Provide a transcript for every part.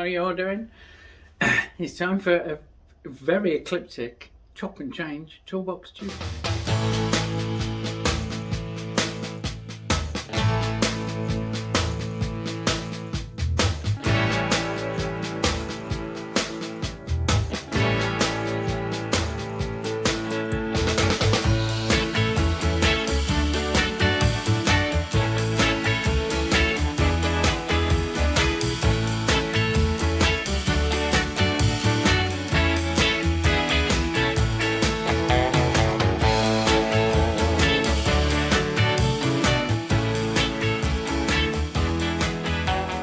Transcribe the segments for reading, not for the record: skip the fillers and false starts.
are you all doing? It's time for a very ecliptic chop and change toolbox Tuesday.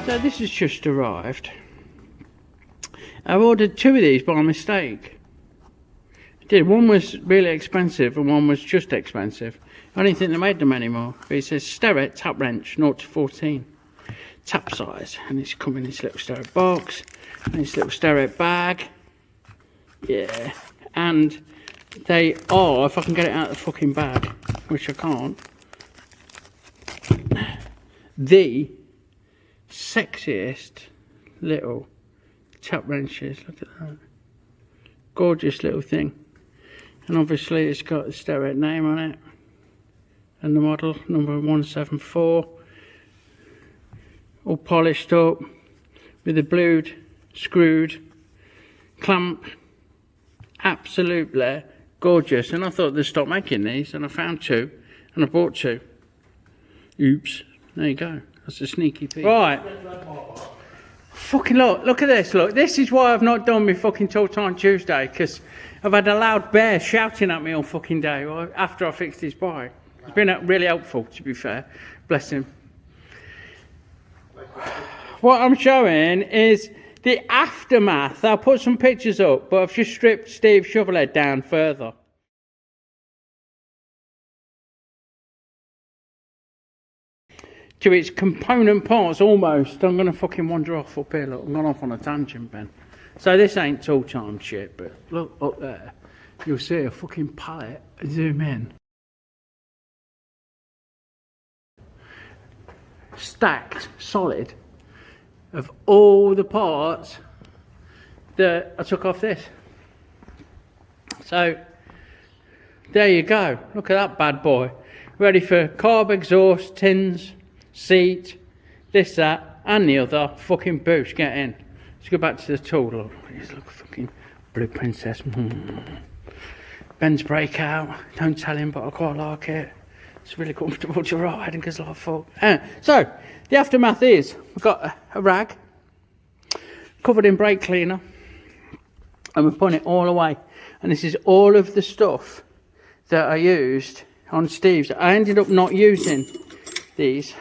So this has just arrived. I ordered 2 of these by mistake. I did. One was really expensive and one was just expensive. I didn't think they made them anymore. But it says Sterret tap wrench 0 to 14 tap size, and it's come in this little Sterret box and this little Sterret bag. Yeah, and they are, if I can get it out of the fucking bag, which I can't, the sexiest little tap wrenches. Look at that, gorgeous little thing. And obviously it's got the Sterret name on it and the model number 174, all polished up with a blued screwed clamp. Absolutely gorgeous. And I thought they'd stop making these, and I found 2 and I bought 2. Oops, there you go. That's a sneaky peek. Right. Fucking look at this, look. This is why I've not done my fucking Tooltime Tuesday, because I've had a loud bear shouting at me all fucking day after I fixed his bike. It's been really helpful, to be fair. Bless him. What I'm showing is the aftermath. I'll put some pictures up, but I've just stripped Steve Shovelhead down further. To its component parts almost. I'm going to fucking wander off up here, look. I'm gone off on a tangent, Ben. So this ain't Tooltime shit, but look up there. You'll see a fucking pallet. Zoom in. Stacked, solid, of all the parts that I took off this. So, there you go. Look at that bad boy. Ready for carb exhaust, tins, seat, this, that, and the other. Fucking boost, get in. Let's go back to the tool. Look, look fucking blue princess. Ben's breakout. Don't tell him, but I quite like it. It's really comfortable to ride and goes like fuck. So, the aftermath is, we've got a rag covered in brake cleaner, and we're putting it all away. And this is all of the stuff that I used on Steve's. I ended up not using these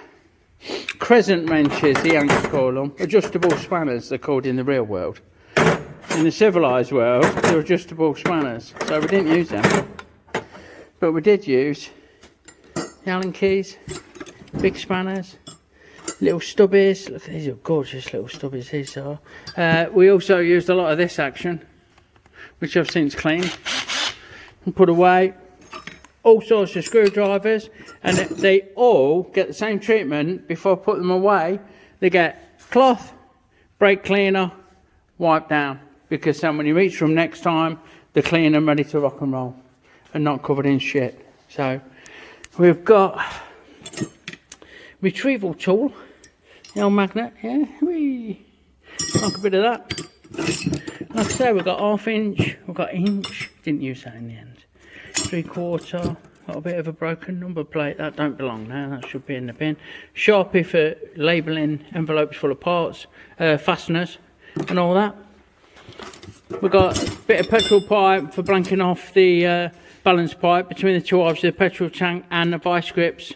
crescent wrenches, the Yanks call them, adjustable spanners they're called in the real world. In the civilised world, they're adjustable spanners, so we didn't use them. But we did use the Allen keys, big spanners, little stubbies. Look, these are gorgeous little stubbies, these are. We also used a lot of this action, which I've since cleaned and put away. All sorts of screwdrivers, and they all get the same treatment before I put them away. They get cloth, brake cleaner, wipe down, because then when you reach for them next time, they're clean and ready to rock and roll and not covered in shit. So we've got retrieval tool, the old magnet, yeah, whee. Like a bit of that. Like I say, we've got 1/2 inch, we've got inch, didn't use that in the end. 3/4, got a bit of a broken number plate, that don't belong now, that should be in the bin. Sharpie for labelling envelopes full of parts, fasteners and all that. We've got a bit of petrol pipe for blanking off the balance pipe between the two halves of the petrol tank, and the vice grips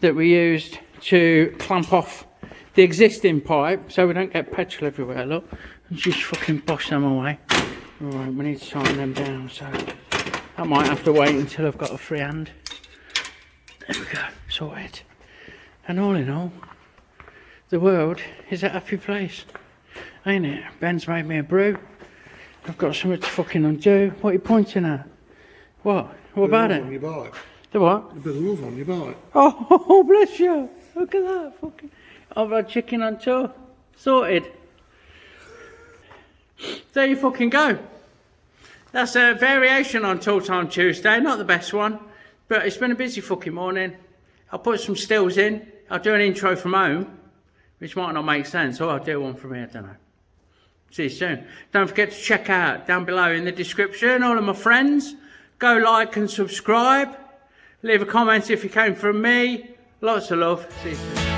that we used to clamp off the existing pipe so we don't get petrol everywhere. Look, and just fucking bosh them away. Alright, we need to tighten them down, so I might have to wait until I've got a free hand. There we go, sorted. And all in all, the world is a happy place, ain't it? Ben's made me a brew. I've got something to fucking undo. What are you pointing at? What? What about it? On your bike. The what? A bit of love on your bike. Oh, bless you. Look at that. Fucking. I've had chicken on tour. Sorted. there you fucking go. That's a variation on Tooltime Tuesday. Not the best one, but it's been a busy fucking morning. I'll put some stills in. I'll do an intro from home, which might not make sense, or I'll do one from here, I don't know. See you soon. Don't forget to check out down below in the description, all of my friends. Go like and subscribe. Leave a comment if you came from me. Lots of love. See you soon.